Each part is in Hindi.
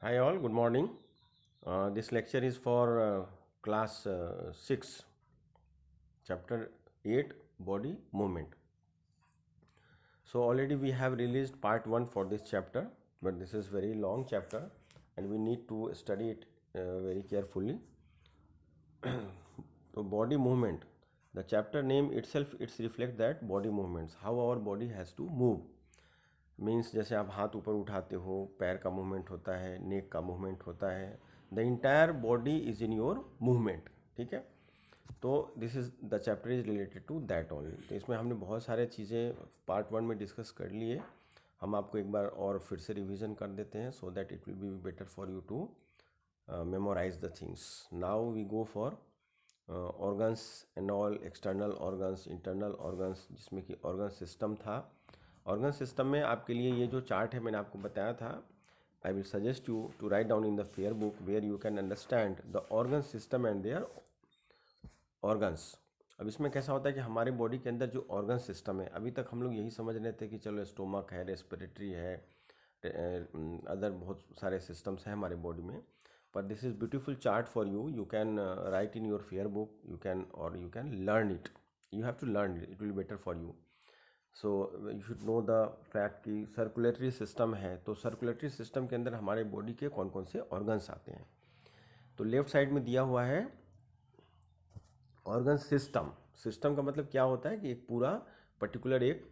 Hi all, good morning. This lecture is for class 6, chapter 8, body movement. So already we have released part 1 for this chapter, but this is very long chapter and we need to study it very carefully. So body movement, the chapter name itself, it's reflect that body movements, how our body has to move. Means जैसे आप हाथ ऊपर उठाते हो, पैर का मूवमेंट होता है, नेक का मूवमेंट होता है, the entire body is in your movement. ठीक है, तो this is the chapter is related to that only. तो इसमें हमने बहुत सारे चीज़ें पार्ट 1 में डिस्कस कर लिए. हम आपको एक बार और फिर से रिवीजन कर देते हैं so that it will be better for you to memorise the things. Now we go for organs and all, external organs, internal organs, जिसमें कि ऑर्गन सिस्टम था. ऑर्गन सिस्टम में आपके लिए ये जो चार्ट है मैंने आपको बताया था. I will suggest you to write down in the fair book where you can understand the organ system and their organs. अब इसमें कैसा होता है कि हमारे बॉडी के अंदर जो ऑर्गन सिस्टम है, अभी तक हम लोग यही समझ रहे थे कि चलो स्टोमक है, रेस्पिरेटरी है, अदर बहुत सारे सिस्टम्स हैं हमारे बॉडी में. पर this is beautiful chart for you. You can write in your fair book, you can learn it. You have to learn it, it will better for you. So you should know the fact कि सर्कुलेटरी सिस्टम है, तो सर्कुलेटरी सिस्टम के अंदर हमारे बॉडी के कौन कौन से ऑर्गन्स आते हैं. तो लेफ्ट साइड में दिया हुआ है ऑर्गन सिस्टम. सिस्टम का मतलब क्या होता है कि एक पूरा पर्टिकुलर एक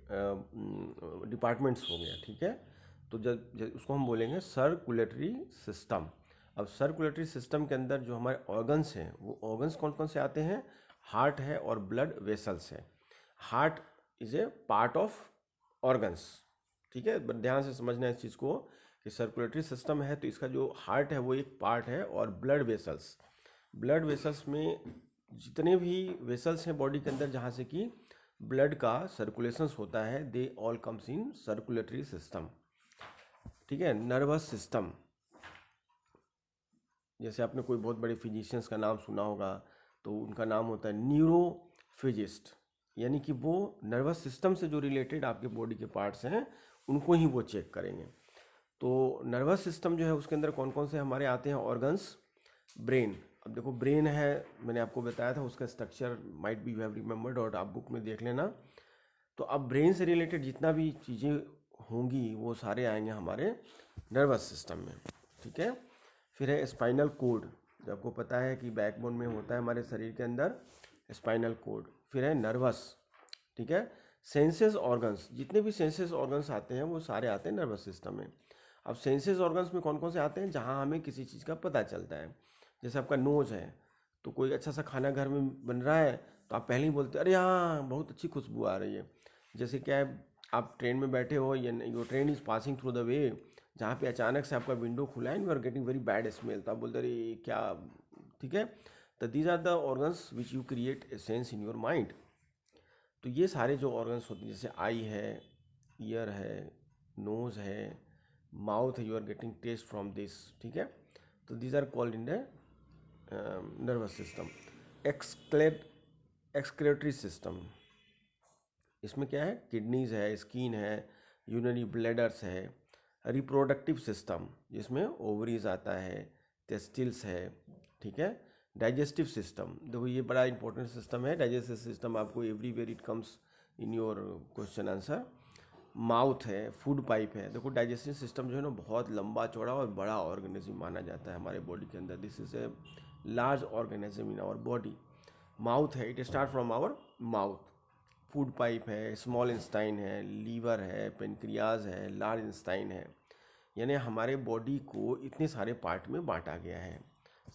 डिपार्टमेंट्स हो गया. ठीक है, तो जब उसको हम बोलेंगे सर्कुलेटरी सिस्टम. अब सर्कुलेटरी सिस्टम के अंदर जो हमारे ऑर्गन्स हैं, वो ऑर्गन्स कौन कौन से आते हैं. हार्ट है और ब्लड वेसल्स है. Heart is a part of organs. ठीक है, बट ध्यान से समझना है इस चीज़ को कि सर्कुलेटरी सिस्टम है तो इसका जो हार्ट है वो एक पार्ट है. और ब्लड वेसल्स में जितने भी वेसल्स हैं बॉडी के अंदर जहाँ से कि ब्लड का सर्कुलेशंस होता है, they all comes in circulatory system. ठीक है, नर्वस सिस्टम, जैसे आपने कोई बहुत बड़े फिजिशियंस का नाम सुना होगा तो उनका नाम होता है न्यूरोफिजिस्ट, यानी कि वो नर्वस सिस्टम से जो रिलेटेड आपके बॉडी के पार्ट्स हैं उनको ही वो चेक करेंगे. तो नर्वस सिस्टम जो है उसके अंदर कौन कौन से हमारे आते हैं ऑर्गन्स. ब्रेन. अब देखो ब्रेन है, मैंने आपको बताया था उसका structure might be you have remembered और आप बुक में देख लेना. तो अब ब्रेन से रिलेटेड जितना भी चीज़ें होंगी वो सारे आएंगे हमारे नर्वस सिस्टम में. ठीक है, फिर है स्पाइनल कोड. जो आपको पता है कि बैकबोन में होता है हमारे शरीर के अंदर स्पाइनल कोड. फिर है नर्वस. ठीक है, सेंसेस ऑर्गन्स, जितने भी सेंसेस ऑर्गन्स आते हैं वो सारे आते हैं नर्वस सिस्टम में. अब सेंसेस ऑर्गन्स में कौन कौन से आते हैं, जहाँ हमें किसी चीज़ का पता चलता है. जैसे आपका नोज़ है, तो कोई अच्छा सा खाना घर में बन रहा है तो आप पहले ही बोलते हैं अरे हाँ बहुत अच्छी खुशबू आ रही है. जैसे क्या है, आप ट्रेन में बैठे हो, your train is passing through the way, जहाँ पे अचानक से आपका विंडो खुला है, you are getting very bad smell, तो आप बोलते अरे क्या. ठीक है, तो these are the organs which you create a sense in your mind. तो ये सारे जो ऑर्गन्स होते हैं, जैसे आई है, ईयर है, नोज़ है, माउथ है, you are getting taste from this. ठीक है, तो these are called in the nervous system. Excretory system, इसमें क्या है, किडनीज है, स्किन है, यूरिनरी ब्लैडर्स है. रिप्रोडक्टिव सिस्टम, जिसमें ओवरीज आता है, टेस्टिल्स है. ठीक है, डाइजेस्टिव सिस्टम, देखो ये बड़ा इंपॉर्टेंट सिस्टम है. डाइजेस्टिव सिस्टम आपको everywhere it comes in your question answer. Mouth है, फूड पाइप है. देखो डाइजेस्टिव सिस्टम जो है ना बहुत लंबा चौड़ा और बड़ा ऑर्गेनिज्म माना जाता है हमारे बॉडी के अंदर. This is a large organism in our body. Mouth है, it start from our mouth. Food pipe है, स्मॉल इंस्टाइन है, लीवर है, पेनक्रियाज है, लार्ज इंस्टाइन है. यानी हमारे बॉडी को इतने सारे पार्ट में बांटा गया है.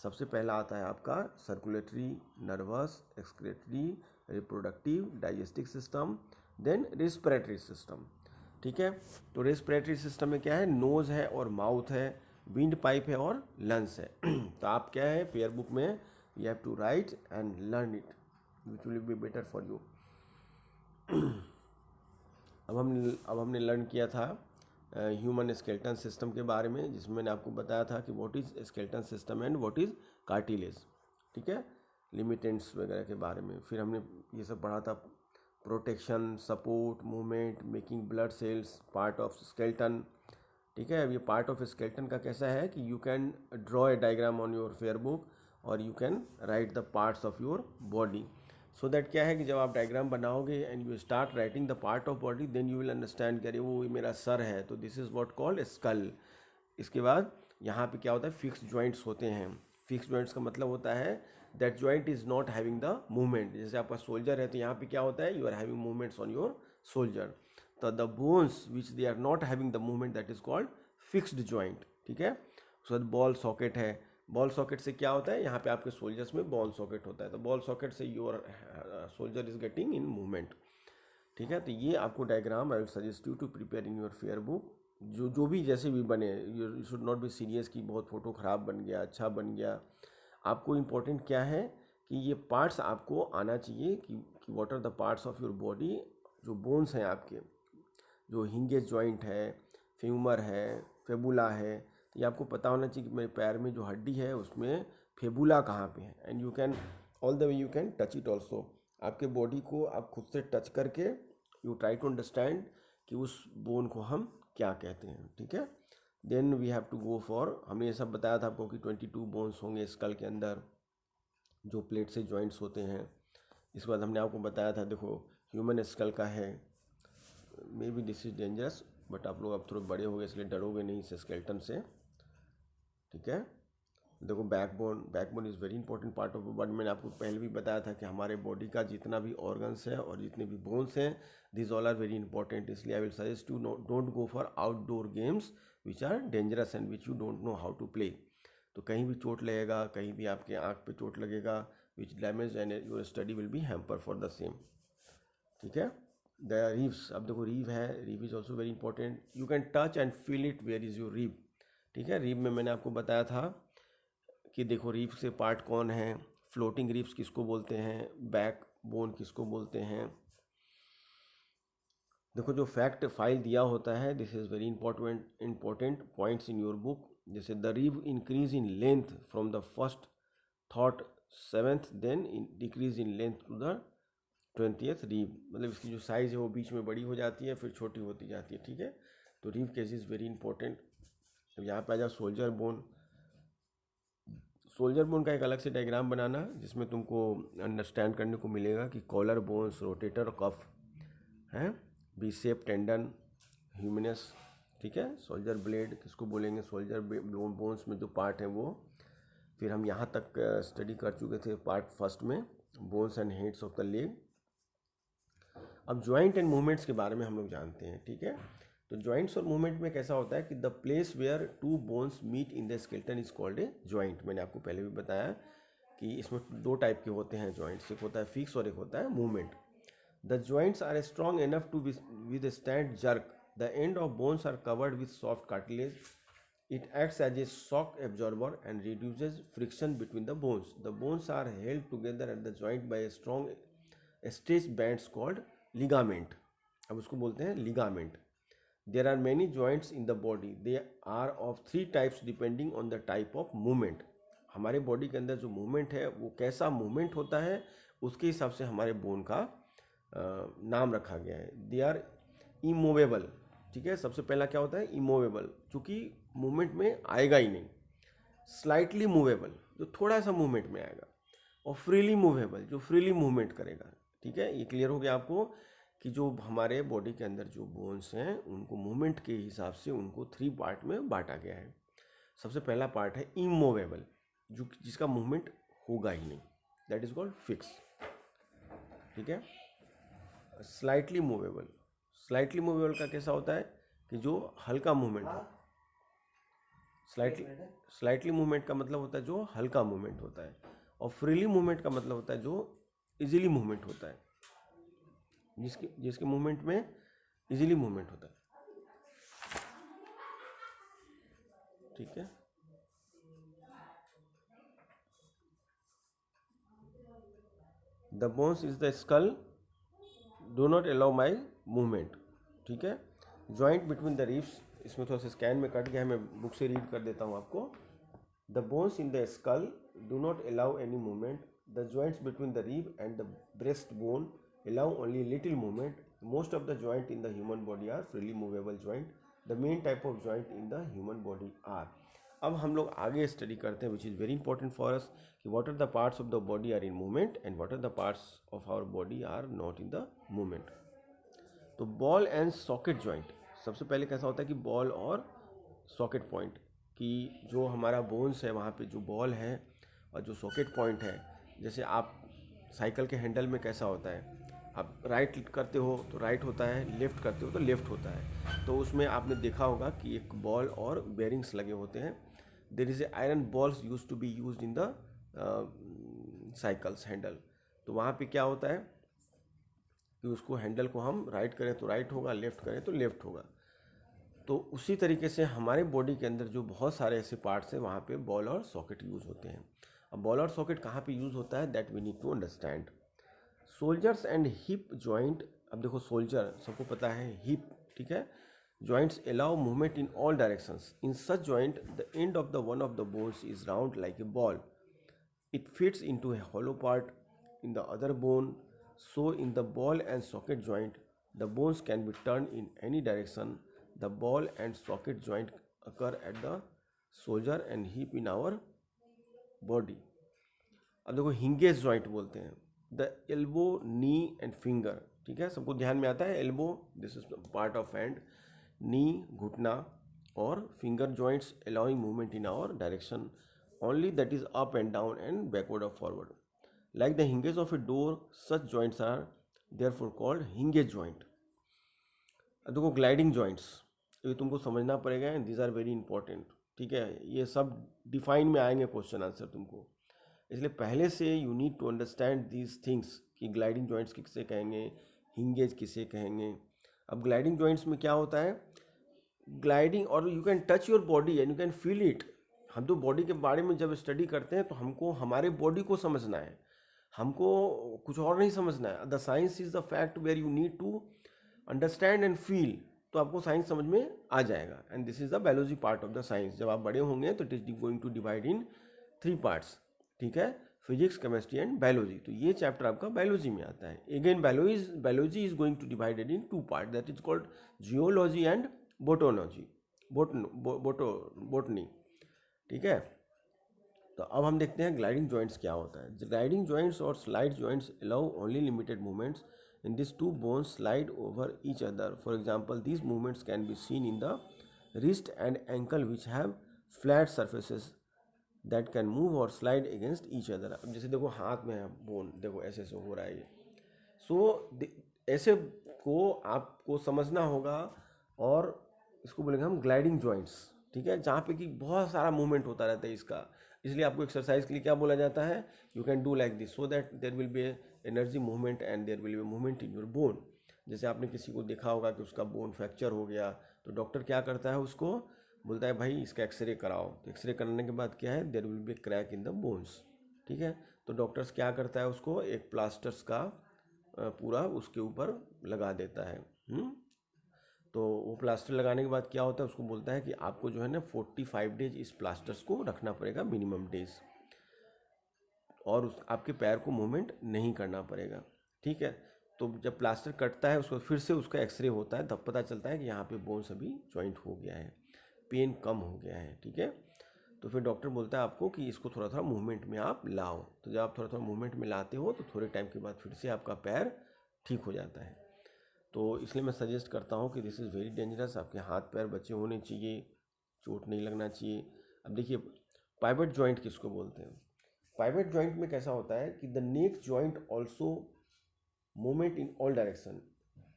सबसे पहला आता है आपका circulatory, nervous, excretory, reproductive, digestive system, then respiratory system. ठीक है, तो रेस्पिरेटरी सिस्टम में क्या है, नोज़ है और माउथ है, विंड पाइप है और लंग्स है. तो आप क्या है फेयर बुक में you have to write and learn it which will be better for you. अब हमने लर्न किया था ह्यूमन स्केलेटन सिस्टम के बारे में, जिसमें मैंने आपको बताया था कि what is skeleton system and what is cartilage. ठीक है, लिमिटेंट्स वगैरह के बारे में. फिर हमने ये सब पढ़ा था, protection, support, movement, making blood cells part of skeleton. ठीक है। अब ये पार्ट ऑफ स्केलेटन का कैसा है कि you can draw a diagram on your fair book और you can write the parts of your body, so that क्या है कि जब आप डायग्राम बनाओगे and you start writing the part of body, then you will understand कि अरे वो मेरा सर है, तो this is what called skull. इसके बाद यहाँ पे क्या होता है, फिक्स जॉइंट्स होते हैं। फिक्स जॉइंट्स का मतलब होता है that joint is not having the movement. जैसे आपका सोल्जर है तो यहाँ पे क्या होता है, you are having movements on your shoulder, तो the bones which they are not having the movement that is called fixed joint. ठीक है। उसके बाद बॉल सॉकेट है। बॉल सॉकेट से क्या होता है, यहाँ पे आपके सोल्जर्स में बॉल सॉकेट होता है, तो बॉल सॉकेट से your shoulder is getting in movement. ठीक है। तो ये आपको diagram I will suggest you to prepare in your fair book. जो भी जैसे भी बने, you should not be serious कि बहुत फोटो ख़राब बन गया, अच्छा बन गया। आपको इम्पोर्टेंट क्या है कि ये पार्ट्स आपको आना चाहिए कि what are the parts of your body. जो बोन्स हैं आपके, जो हिंगेज जॉइंट है, फ्यूमर है, फेबुला है, तो ये आपको पता होना चाहिए कि मेरे पैर में जो हड्डी है उसमें फेबुला कहाँ पे है, and you can all the way you can touch it also. आपके बॉडी को आप खुद से टच करके यू ट्राई टू अंडरस्टैंड कि उस बोन को हम क्या कहते हैं। ठीक है। Then we have to go for, हमने ये सब बताया था आपको कि 22 बोन्स होंगे स्कल के अंदर, जो प्लेट से जॉइंट्स होते हैं। इसके बाद हमने आपको बताया था, देखो ह्यूमन स्कल का है, may be this is dangerous, but आप लोग अब थोड़े बड़े हो गए इसलिए डरोगे नहीं इस स्केलेटन से। ठीक है। देखो backbone is very important part of body. मैंने आपको पहले भी बताया था कि हमारे बॉडी का जितना भी ऑर्गन्स है और जितने भी बोन्स हैं, this all are very important. इसलिए I will suggest you don't go for outdoor games which are dangerous and which you don't know how to play. तो कहीं भी चोट लगेगा, कहीं भी आपके आँख पे चोट लगेगा, which damage and your study will be hamper for the same. ठीक है। द रीव्स, अब देखो रीव है, rib is also very important. You can touch and feel it where is your rib. ठीक है। रीव में मैंने आपको बताया था कि देखो रीफ से पार्ट कौन है, फ्लोटिंग रीफ्स किसको बोलते हैं, बैक बोन किसको बोलते हैं। देखो जो फैक्ट फाइल दिया होता है, this is very important points in your book. जैसे the rib increase in length from the first thought 7th, then decrease in length to the 20th rib. मतलब इसकी जो साइज़ है वो बीच में बड़ी हो जाती है, फिर छोटी होती जाती है। ठीक है। तो रीव केस इज़ वेरी इंपॉर्टेंट। तो यहाँ पे आ जाओ सोल्जर बोन। सोल्जर बोन का एक अलग से डायग्राम बनाना जिसमें तुमको अंडरस्टैंड करने को मिलेगा कि कॉलर बोन्स, रोटेटर कफ हैं, बी शेप टेंडन, ह्यूमनस। ठीक है। सोल्जर ब्लेड किसको बोलेंगे, सोल्जर बोन्स में जो पार्ट है वो। फिर हम यहाँ तक स्टडी कर चुके थे पार्ट फर्स्ट में, bones and heads of the leg. अब जॉइंट एंड मूवमेंट्स के बारे में हम लोग जानते हैं। ठीक है। तो जॉइंट्स और मूवमेंट में कैसा होता है कि the place where two bones meet in the skeleton is called a joint. मैंने आपको पहले भी बताया कि इसमें दो टाइप के होते हैं जॉइंट्स, एक होता है फिक्स और एक होता है movement. The joints are strong enough to withstand jerk. The end of bones are covered with soft cartilage. It acts as a shock absorber and reduces friction between the bones. The bones are held together at the joint by a strong stretch bands called ligament. अब उसको बोलते हैं ligament. There are many joints in the body. They are of 3 types depending on the type of movement. हमारे बॉडी के अंदर जो मूवमेंट है वो कैसा मूवमेंट होता है उसके हिसाब से हमारे बोन का नाम रखा गया है। They are immovable. ठीक है। सबसे पहला क्या होता है, इमूवेबल, चूँकि मूवमेंट में आएगा ही नहीं। स्लाइटली मूवेबल, जो थोड़ा सा मूवमेंट में आएगा। और फ्रीली मूवेबल, जो फ्रीली मूवमेंट करेगा। ठीक है। ये क्लियर हो गया आपको कि जो हमारे बॉडी के अंदर जो बोन्स हैं उनको मूवमेंट के हिसाब से उनको 3 पार्ट में बांटा गया है। सबसे पहला पार्ट है इमूवेबल, जो जिसका मूवमेंट होगा ही नहीं, दैट इज कॉल्ड फिक्स। ठीक है। स्लाइटली मूवेबल, स्लाइटली मूवेबल का कैसा होता है कि जो हल्का मूवमेंट हो। स्लाइटली मूवमेंट का मतलब होता है जो हल्का मूवमेंट होता है, और फ्रीली मूवमेंट का मतलब होता है जो इजीली मूवमेंट होता है, जिसके मूवमेंट में इजीली मूवमेंट होता है। ठीक है। The bones is the skull do not allow my movement. ठीक है। जॉइंट बिटवीन द रीफ्स, इसमें थोड़ा सा स्कैन में कट गया है, मैं बुक से रीड कर देता हूँ आपको। The bones in the skull do not allow any movement. The joints between the reef and the breast bone allow only little movement. Most of the joint in the human body are freely movable joint. The main type of joint in the human body are. अब हम लोग आगे स्टडी करते हैं which is very important for us कि what are the parts of the body are in movement and what are the parts of our body are not in the movement. तो बॉल एंड सॉकेट जॉइंट, सबसे पहले कैसा होता है कि बॉल और सॉकेट पॉइंट कि जो हमारा बोन्स है वहाँ पे जो बॉल है और जो सॉकेट पॉइंट है, जैसे आप साइकिल के हैंडल में कैसा होता है, आप राइट करते हो तो राइट होता है, लेफ़्ट करते हो तो लेफ़्ट होता है। तो उसमें आपने देखा होगा कि एक बॉल और बेरिंग्स लगे होते हैं। There is a iron balls use to be use in the cycles handle. तो वहाँ पे क्या होता है कि उसको हैंडल को हम राइट करें तो राइट होगा, लेफ़्ट करें तो लेफ़्ट होगा। तो उसी तरीके से हमारे बॉडी के अंदर जो बहुत सारे ऐसे पार्ट्स हैं वहाँ पे बॉल और सॉकेट यूज़ होते हैं। अब बॉल और सॉकेट कहाँ पे यूज़ होता है, that we need to understand. Shoulders and hip joint, अब देखो सोल्जर सबको पता है, हिप, ठीक है। Joints allow movement in all directions. In such joint the end of the one of the bones is round like a ball, it fits into a hollow part in the other bone. So in the ball and socket joint, the bones can be turned in any direction. The ball and socket joint occur at the shoulder and hip in our body. अब देखो हिंगेज जॉइंट बोलते हैं, the elbow, knee and finger, ठीक है, सबको ध्यान में आता है। Elbow this is part of hand, knee घुटना, और finger joints allowing movement in our direction only, that is up and down and backward or forward. Like the hinges of a door, such joints are therefore called hinge joint. अब देखो ग्लाइडिंग जॉइंट्स, ये तुमको समझना पड़ेगा and these are very important, ठीक है। ये सब डिफाइन में आएंगे क्वेश्चन आंसर तुमको, इसलिए पहले से you need to understand these things कि ग्लाइडिंग जॉइंट्स किसे कहेंगे, हिंगेज किसे कहेंगे। अब ग्लाइडिंग जॉइंट्स में क्या होता है, ग्लाइडिंग, और you can touch your body and you can feel it. हम तो बॉडी के बारे में जब स्टडी करते हैं तो हमको हमारे बॉडी को समझना है, हमको कुछ और नहीं समझना है। The science is the fact where you need to understand and feel, तो आपको साइंस समझ में आ जाएगा। And this is the biology part of the science. जब आप बड़े होंगे तो it is going to divide in 3 parts, ठीक है, फिजिक्स, केमिस्ट्री एंड बायोलॉजी। तो ये चैप्टर आपका बायोलॉजी में आता है। Again biology is going to divided in 2 part, that is called geology and botology, botany, ठीक है। तो अब हम देखते हैं ग्लाइडिंग जॉइंट्स क्या होता है। ग्लाइडिंग जॉइंट्स और slide joints allow only limited movements in this 2 bones slide over each other. For example these movements can be seen in the wrist and ankle which have flat surfaces that can move और स्लाइड अगेंस्ट ईच अदर। अब जैसे देखो हाथ में है बोन, देखो ऐसे ऐसे हो रहा है ये। सो ऐसे को आपको समझना होगा, और इसको बोलेंगे हम ग्लाइडिंग जॉइंट्स, ठीक है, जहाँ पे कि बहुत सारा मूवमेंट होता रहता है इसका। इसलिए आपको एक्सरसाइज के लिए क्या बोला जाता है, you can do like this so that there will be energy movement and there will be movement in your bone. जैसे आपने किसी को देखा होगा कि उसका बोन फ्रैक्चर हो गया, तो डॉक्टर क्या करता है, उसको बोलता है भाई इसका एक्सरे कराओ। तो एक्सरे कराने के बाद क्या है, there will be crack in the bones, ठीक है। तो डॉक्टर्स क्या करता है, उसको एक प्लास्टर्स का पूरा उसके ऊपर लगा देता है। तो वो प्लास्टर लगाने के बाद क्या होता है, उसको बोलता है कि आपको जो है ना 45 डेज इस प्लास्टर्स को रखना पड़ेगा, मिनिमम डेज, और उस आपके पैर को मूवमेंट नहीं करना पड़ेगा, ठीक है। तो जब प्लास्टर कटता है उसको फिर से उसका एक्सरे होता है, तब पता चलता है कि यहाँ पे बोन्स अभी जॉइंट हो गया है, पेन कम हो गया है, ठीक है। तो फिर डॉक्टर बोलता है आपको कि इसको थोड़ा थोड़ा मूवमेंट में आप लाओ। तो जब आप थोड़ा थोड़ा मूवमेंट में लाते हो तो थोड़े टाइम के बाद फिर से आपका पैर ठीक हो जाता है। तो इसलिए मैं सजेस्ट करता हूँ कि दिस इज़ वेरी डेंजरस, आपके हाथ पैर बचे होने चाहिए, चोट नहीं लगना चाहिए। अब देखिए पाइवट जॉइंट किसको बोलते हैं। पाइवट जॉइंट में कैसा होता है कि the neck joint also movement in all direction,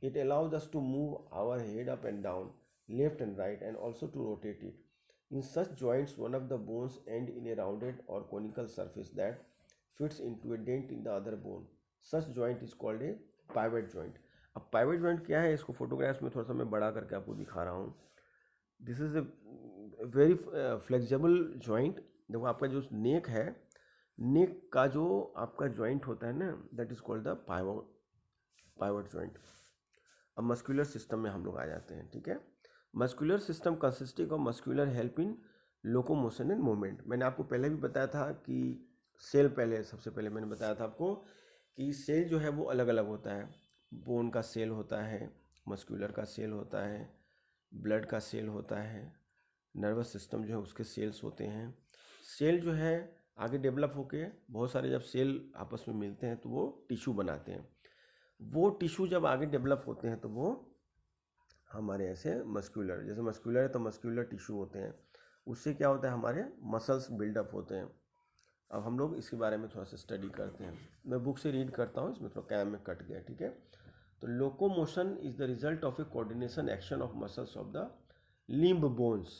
it allows us to move our head up and down, left and right, and also to rotate it. In such joints one of the bones and in a rounded और conical surface that fits into a dent in the other bone. Such joint is called a pivot joint. अब पाइवट जॉइंट क्या है, इसको फोटोग्राफ्स में थोड़ा सा मैं बड़ा करके आपको दिखा रहा हूँ। This is a very flexible joint. देखो आपका जो नेक है, नेक का जो आपका जॉइंट होता है ना, that is called the pivot joint. अब मस्कुलर सिस्टम में हम लोग आ जाते हैं, ठीक है। Muscular system consisting of muscular help in locomotion and movement. मैंने आपको पहले भी बताया था कि सेल, पहले सबसे पहले मैंने बताया था आपको कि सेल जो है वो अलग अलग होता है। बोन का सेल होता है, मस्कुलर का सेल होता है, ब्लड का सेल होता है, नर्वस सिस्टम जो है उसके सेल्स होते हैं। सेल जो है आगे डेवलप होके बहुत सारे जब सेल आपस में मिलते हैं तो वो टिश्यू बनाते हैं। वो टिश्यू जब आगे डेवलप होते हैं तो वो हमारे ऐसे मस्कुलर, जैसे मस्कुलर है तो मस्कुलर टिश्यू होते हैं, उससे क्या होता है हमारे मसल्स बिल्डअप होते हैं। अब हम लोग इसके बारे में थोड़ा सा स्टडी करते हैं। मैं बुक से रीड करता हूँ, इसमें थोड़ा कैम में कट गया, ठीक है। तो locomotion is the result of A coordination action of muscles of the limb bones.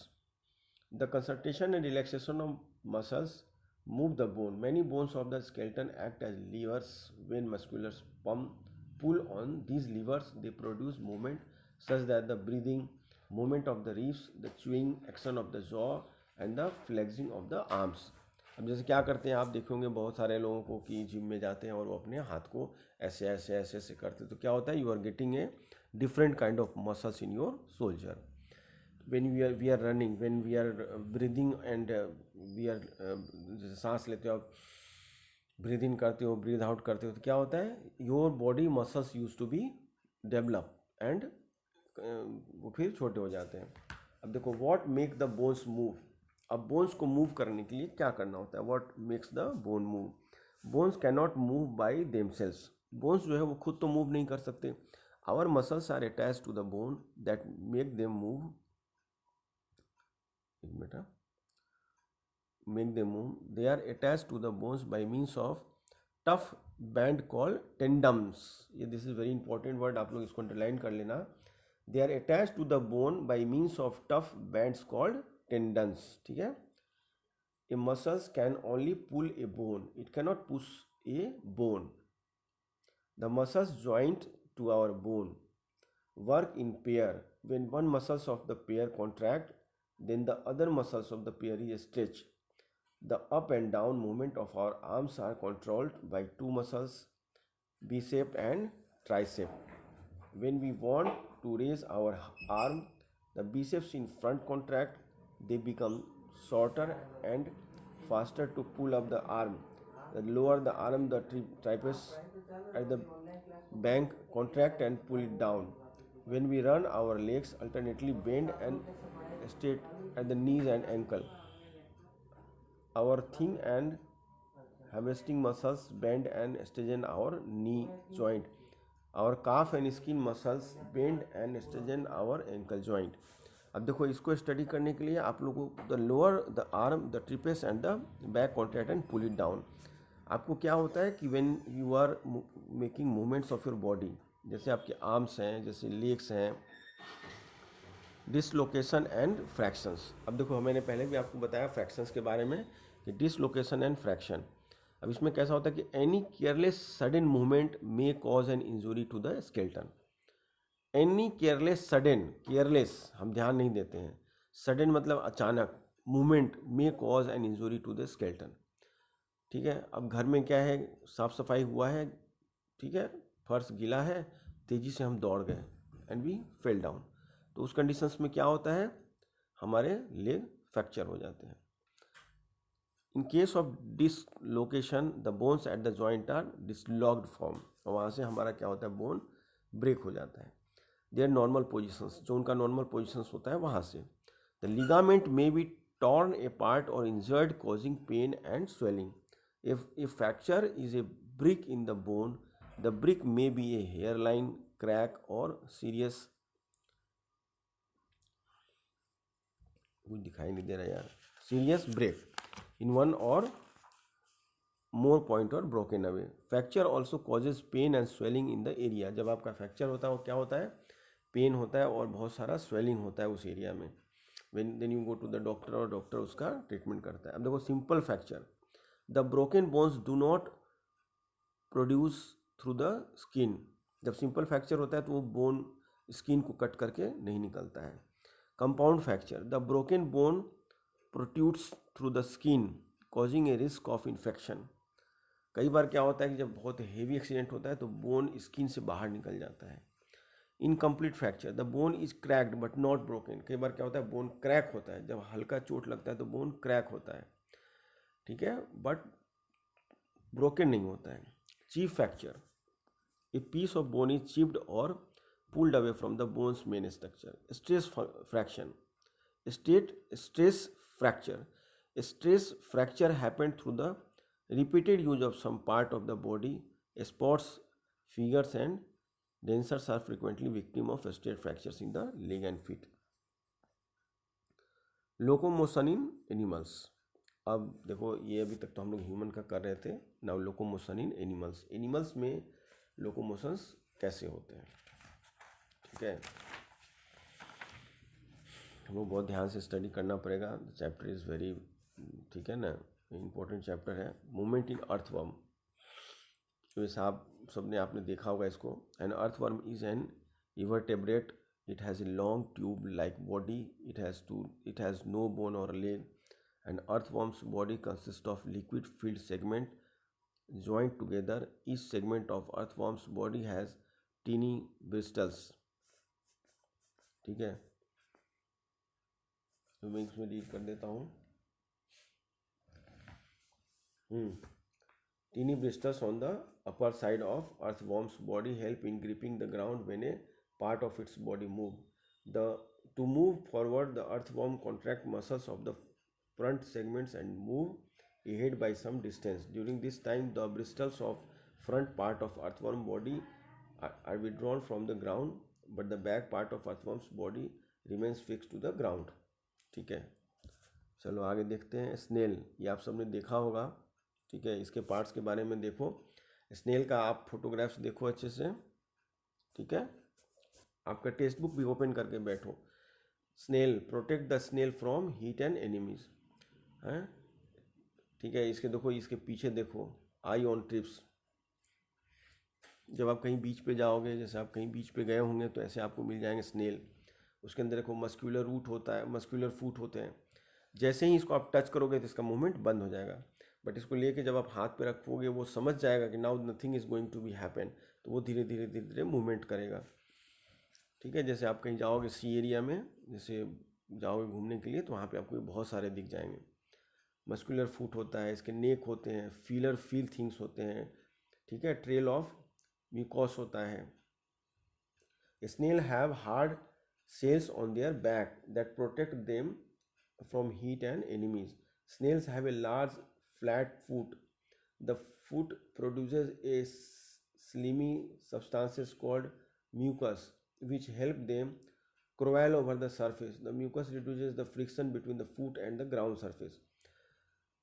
The concentration and relaxation of muscles move the bone. Many bones of the skeleton act as levers. When musculars pull on these levers, they produce movement such that the breathing, movement of the ribs, the chewing action of the jaw, and the flexing of the arms. अब जैसे क्या करते हैं आप देखोगे बहुत सारे लोगों को कि जिम में जाते हैं और वो अपने हाथ को ऐसे ऐसे ऐसे ऐसे करते हैं, तो क्या होता है, you are getting a different kind of muscles in your shoulder. when we are running, when we are breathing and we are जैसे सांस लेते हो आप, ब्रीद इन करते हो, ब्रीद आउट करते हो, तो क्या होता है, your body muscles use to be develop and वो फिर छोटे हो जाते हैं. अब देखो what make the bones move. अब बोन्स को मूव करने के लिए क्या करना होता है, what makes the bone move. Bones can not move by themselves. Bones जो है वो खुद तो मूव नहीं कर सकते. Our muscles are attach to the bone that make them move. Make them move. They are attached to the bones by means of tough band called tendons. ये this is very important word, आप लोग इसको underline कर लेना. They are attached to the bone by means of tough bands called tendons. ठीक है. A muscles can only pull a bone. It cannot push a bone. The muscles joint to our bone work in pair. When one muscles of the pair contract, then the other muscles of the pair is stretched. The up and down movement of our arms are controlled by two muscles, bicep and tricep. When we want to raise our arm, the biceps in front contract, they become shorter and faster to pull up the arm. The lower the arm, the triceps at the back contract and pull it down. When we run, our legs alternately bend and straight at the knees and ankle. Our thin and hamstring muscles bend and straighten our knee joint. Our calf and skin muscles bend and straighten our ankle joint. अब देखो इसको स्टडी करने के लिए आप लोगों को the lower the arm the triceps and the back contract and pull it down. आपको क्या होता है कि when you are making movements of your body, जैसे आपके आर्म्स हैं, जैसे लेग्स हैं, डिसलोकेशन एंड फ्रैक्शंस. अब देखो मैंने पहले भी आपको बताया फ्रैक्शंस के बारे में कि डिसलोकेशन एंड फ्रैक्शन. अब इसमें कैसा होता है कि any careless sudden movement may cause an injury to the skeleton. Any careless sudden, careless हम ध्यान नहीं देते हैं, सडन मतलब अचानक, movement may cause an injury to the skeleton. ठीक है. अब घर में क्या है, साफ सफाई हुआ है, ठीक है, फर्श गीला है, तेज़ी से हम दौड़ गए एंड वी फेल डाउन, तो उस कंडीशंस में क्या होता है, हमारे लेग फ्रैक्चर हो जाते हैं. In case of dislocation the bones at the joint are dislocated form, और वहाँ से हमारा क्या होता है, बोन ब्रेक हो जाता है. देयर नॉर्मल पोजिशंस, जो उनका नॉर्मल पोजिशंस होता है वहाँ से. The ligament may be torn a part और injured causing pain and swelling. If fracture is a break in the bone, the break may be a hairline crack और सीरियस, कुछ दिखाई नहीं दे रहा यार, serious break in one or more point or broken away. Fracture also causes pain and swelling in the area. जब आपका फ्रैक्चर होता है वो क्या होता है, पेन होता है और बहुत सारा स्वेलिंग होता है उस एरिया में. then you go to the doctor और डॉक्टर उसका ट्रीटमेंट करता है. अब देखो simple fracture, the broken bones do not produce through the skin. जब सिंपल फ्रैक्चर होता है तो वो बोन स्किन को कट करके नहीं निकलता है. Compound fracture, the broken bone protrudes through the skin causing a risk of infection. कई बार क्या होता है कि जब बहुत हेवी एक्सीडेंट होता है तो बोन स्किन से बाहर निकल जाता है. Incomplete fracture, the bone is cracked but not broken. कई बार क्या होता है, बोन क्रैक होता है, जब हल्का चोट लगता है तो बोन क्रैक होता है, ठीक है, बट ब्रोकन नहीं होता है. Chip fracture, a piece of bone is chipped और pulled away from the bone's main structure. Stress fraction. Stress fracture. Stress fracture happened through the repeated use of some part of the body. Spots, figures, and dancers are frequently victim of stress fractures in the leg and feet. Locomotion in animals. अब देखो ये अभी तक तो हम लोग ह्यूमन का कर रहे थे. नाउ लोकोमोशन इन एनिमल्स. एनिमल्स में लोकोमोशंस कैसे होते हैं, ठीक है. हमको बहुत ध्यान से स्टडी करना पड़ेगा. चैप्टर इज़ वेरी, ठीक है ना, इम्पोर्टेंट चैप्टर है. Movement in earthworm. तो सबने आपने देखा होगा इसको. An earthworm is an invertebrate. It has a long tube-like body. It has no bone or leg. An earthworm's body consists of liquid-filled segment joined together. Each segment of earthworm's body has teeny bristles. ठीक है, तो मैं इसमें रीड कर देता हूँ. Teeny bristles on the upper side of earthworm's body help in gripping the ground when a part of its body move. To move forward, the earthworm contract muscles of the front segments and move ahead by some distance. During this time, the bristles of front part of earthworm body are withdrawn from the ground, but the back part of earthworm's body remains fixed to the ground. ठीक है, चलो आगे देखते हैं. स्नेल, ये आप सबने देखा होगा, ठीक है. इसके पार्ट्स के बारे में देखो. स्नेल का आप फोटोग्राफ्स देखो अच्छे से, ठीक है. आपका टेक्स्ट बुक भी ओपन करके बैठो. Snail, protect the snail from heat and enemies. हैं, ठीक है. इसके देखो, इसके पीछे देखो, आई ऑन ट्रिप्स. जब आप कहीं बीच पे जाओगे, जैसे आप कहीं बीच पे गए होंगे, तो ऐसे आपको मिल जाएंगे स्नेल. उसके अंदर देखो मस्क्यूलर रूट होता है, मस्क्यूलर फूट होते हैं. जैसे ही इसको आप टच करोगे तो इसका मूवमेंट बंद हो जाएगा. बट इसको लेके जब आप हाथ पे रखोगे, वो समझ जाएगा कि now nothing is going to be happen, तो वो धीरे धीरे धीरे धीरे मूवमेंट करेगा. ठीक है, जैसे आप कहीं जाओगे सी एरिया में, जैसे जाओगे घूमने के लिए, तो वहाँ पे आपको बहुत सारे दिख जाएंगे. मस्कुलर फुट होता है, इसके नेक होते हैं, फीलर फील थिंग्स होते हैं, ठीक है. ट्रेल ऑफ म्यूकोस होता है. Snail have hard shells on their back that protect them from heat and enemies. Snails have a large flat foot. The foot produces a slimy substances called mucus which help them crawl over the surface. The mucus reduces the friction between the foot and the ground surface.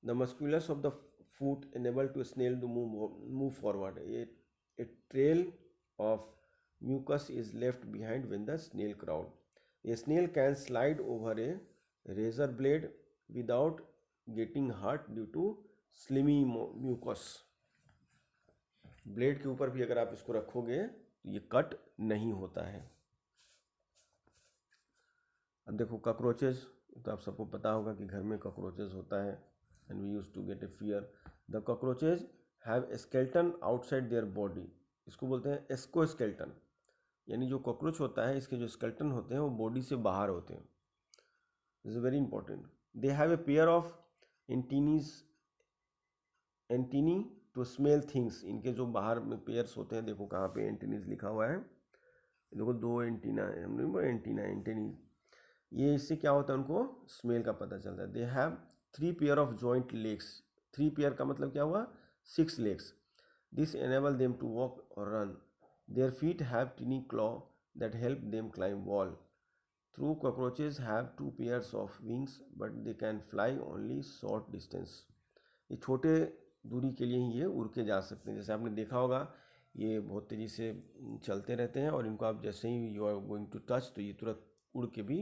The musculus of the foot enable to snail to move forward. A trail of mucus is left behind when the snail crawls. A snail can slide over a razor blade without getting hurt due to slimy mucus. Blade के ऊपर भी अगर आप इसको रखोगे तो ये कट नहीं होता है. अब देखो कॉकरोचेस, तो आप सबको पता होगा कि घर में कॉकरोचेस होता है. And we use to get a fear. The cockroaches have a skeleton outside their body. इसको बोलते हैं एस्कोस्केल्टन. यानी जो कॉकरोच होता है, इसके जो स्केल्टन होते हैं वो बॉडी से बाहर होते हैं. This is very important. They have a pair of antennae to smell things. इनके जो बाहर में पेयर्स होते हैं, देखो कहाँ पे एंटीनीज लिखा हुआ है, देखो 2 एंटीना, एंटीनी. ये इससे क्या होता है, उनको स्मेल का पता चलता है. They have 3 pair of joint legs. 3 pair का मतलब क्या हुआ, 6 legs. This enable them to walk और run. Their feet have tiny claw that help them climb wall. True cockroaches have 2 pairs of wings, but they can fly only short distance. ये छोटे दूरी के लिए ही ये उड़ के जा सकते हैं. जैसे आपने देखा होगा, ये बहुत तेज़ी से चलते रहते हैं, और इनको आप जैसे ही you are going to touch, तो ये तुरंत उड़ के भी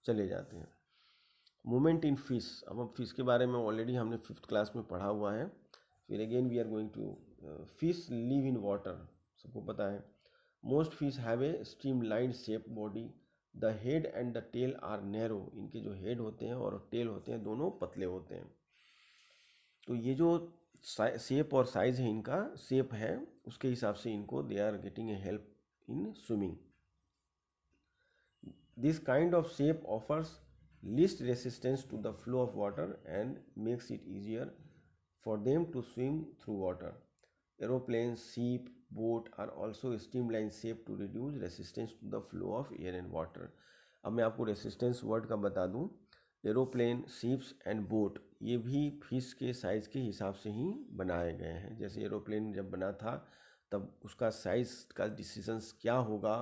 चले जाते हैं. Movement in fish. अब फिश के बारे में ऑलरेडी हमने 5th क्लास में पढ़ा हुआ है. फिर again we are going to. Fish live in water, सबको पता है. Most fish have a streamline shape body. The head and the tail are narrow. इनके जो हेड होते हैं और टेल होते हैं, दोनों पतले होते हैं. तो ये जो शेप और साइज है, इनका शेप है, उसके हिसाब से इनको they are getting a help in swimming. This kind of shape offers least resistance to the flow of water and makes it easier for them to swim through water. Aeroplane, ship, boat are also streamline shape to reduce resistance to the flow of air and water. अब मैं आपको रेसिस्टेंस वर्ड का बता दूं, एरोप्लेन, शिप्स एंड बोट ये भी फिश के साइज़ के हिसाब से ही बनाए गए हैं। जैसे एरोप्लेन जब बना था तब उसका साइज़ का डिसीजंस क्या होगा,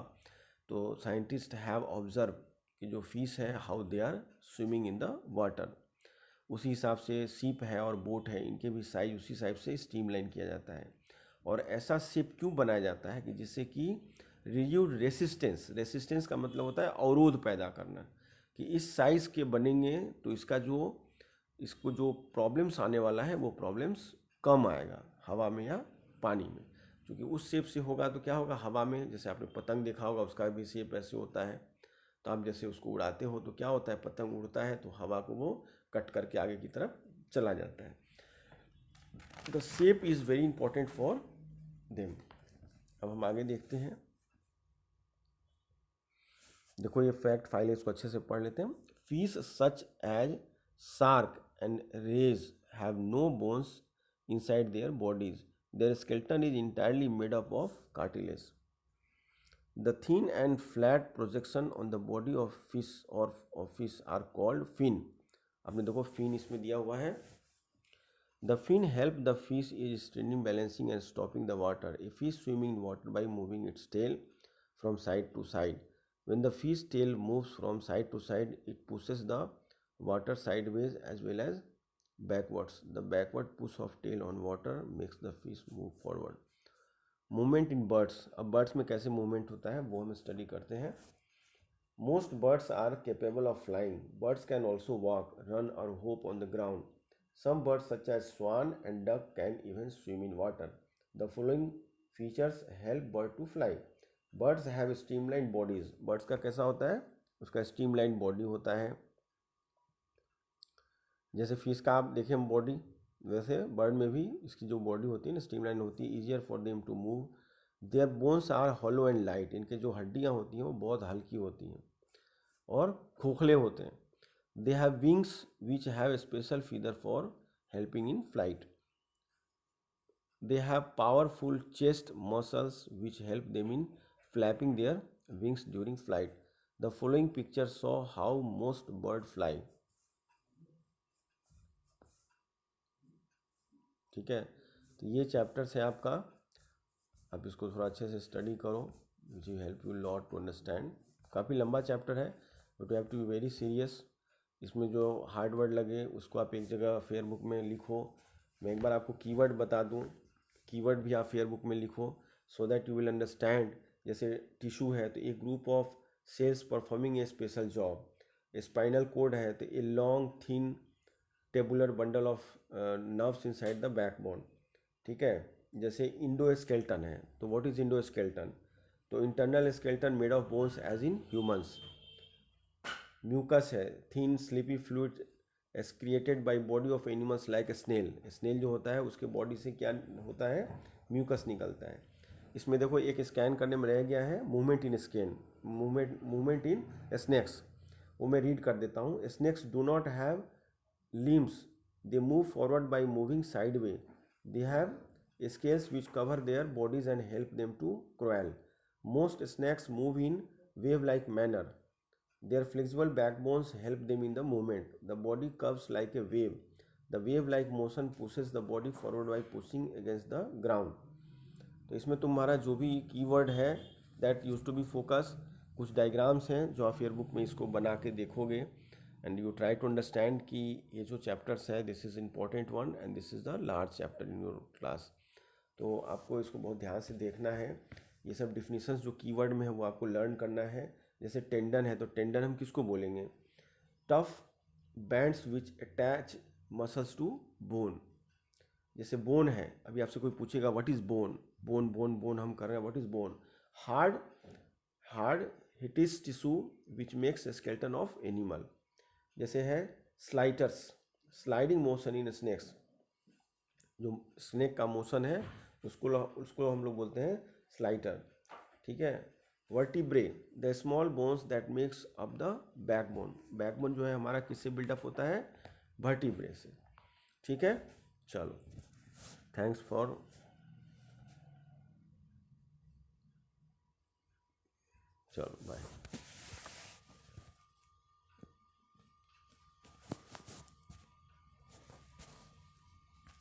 तो साइंटिस्ट हैव ऑब्जर्व कि जो फिश है how they are swimming in the water, उसी हिसाब से शिप है और बोट है, इनके भी साइज उसी हिसाब से स्ट्रीमलाइन किया जाता है। और ऐसा शिप क्यों बनाया जाता है कि जिससे कि रिड्यूस रेसिस्टेंस, रेसिस्टेंस का मतलब होता है अवरोध पैदा करना, कि इस साइज़ के बनेंगे तो इसको जो प्रॉब्लम्स आने वाला है वो प्रॉब्लम्स कम आएगा हवा में या पानी में। क्योंकि उस शेप से होगा तो क्या होगा, हवा में जैसे आपने पतंग देखा होगा उसका भी शेप ऐसे होता है, तो आप जैसे उसको उड़ाते हो तो क्या होता है, पतंग उड़ता है तो हवा को वो कट करके आगे की तरफ चला जाता है। The shape is very important for them. अब हम आगे देखते हैं। देखो ये फैक्ट फाइल है, इसको अच्छे से पढ़ लेते हैं। Fish such as shark and rays have no bones inside their bodies, their skeleton is entirely made up of cartilage. The thin and flat projection on the body of fish or of fish are called fin. आपने देखो fin इसमें दिया हुआ है। The fin help the fish is stream balancing and stopping the water. A fish swimming in water by moving its tail from side to side. When the fish tail moves from side to side, it pushes the water sideways as well as backwards. The backward push of tail on water makes the fish move forward. Movement in birds, अब बर्ड्स में कैसे मूवमेंट होता है वो हम स्टडी करते हैं। Most birds are capable of flying, birds can also walk, run और hop on the ground. Some birds such as swan and duck can even swim in water. The following features help bird to fly. Birds have streamline bodies, birds का कैसा होता है, उसका स्ट्रीमलाइन बॉडी होता है। जैसे फिश का आप देखें बॉडी, वैसे बर्ड में भी इसकी जो बॉडी होती है ना स्ट्रीमलाइन होती है। Easier for them to move, their bones are hollow and light, इनके जो हड्डियाँ होती हैं वो बहुत हल्की होती हैं और खोखले होते हैं। They have wings which have special feather for helping in flight. They have powerful chest muscles which help them in flapping their wings during flight. The following picture show how most bird fly. ठीक है, तो ये चैप्टर्स है आपका, आप इसको थोड़ा अच्छे से स्टडी करो, which will help you lot to understand. काफ़ी लंबा चैप्टर है but you have to be very serious. इसमें जो हार्ड वर्ड लगे उसको आप एक जगह फेयर बुक में लिखो। मैं एक बार आपको कीवर्ड बता दूं, कीवर्ड भी आप फेयर बुक में लिखो so that you will understand. जैसे टिश्यू है तो a group of cells performing a special job. Spinal cord है तो a long thin tubular bundle of nerves inside the backbone. ठीक है, जैसे इंडोस्केलेटन है तो व्हाट इज इंडोस्केलेटन, तो internal skeleton made of bones as in humans. Mucus है, thin slippery fluid excreted by body of animals like snail. Snail जो होता है उसके बॉडी से क्या होता है, म्यूकस निकलता है। इसमें देखो एक स्कैन करने में रह गया है, movement in scan, movement in snakes, वो मैं रीड कर देता हूँ। Snakes do not have limbs, they move forward by moving sideways. They have scales which cover their bodies and help them to crawl. Most snakes move in wave-like manner. Their flexible backbones help them in the movement. The body curves like a wave. The wave-like motion pushes the body forward by pushing against the ground. तो इसमें तुम्हारा जो भी कीवर्ड है that use to be focus, कुछ डायग्राम्स हैं जो आप फेयर बुक में इसको बना के देखोगे and you try to understand कि ये जो चैप्टर्स है this is important one and this is the large chapter in your class. तो आपको इसको बहुत ध्यान से देखना है। ये सब डिफिनीशंस जो कीवर्ड में है वो आपको लर्न करना है। जैसे टेंडन है तो टेंडन हम किसको बोलेंगे, tough bands which attach muscles to bone. जैसे बोन है, अभी आपसे कोई पूछेगा what is bone, bone bone bone हम कर रहे हैं, व्हाट इज़ बोन, हार्ड हिटिस tissue which makes skeleton of animal. जैसे है slithers, sliding motion in snakes, जो स्नेक का मोशन है उसको हम लोग बोलते हैं स्लाइटर। ठीक है, vertebrae, the small bones that makes up the backbone. Backbone जो है हमारा किससे बिल्डअप होता है, वर्टिब्रे से। ठीक है, चलो थैंक्स फॉर चलो बाय।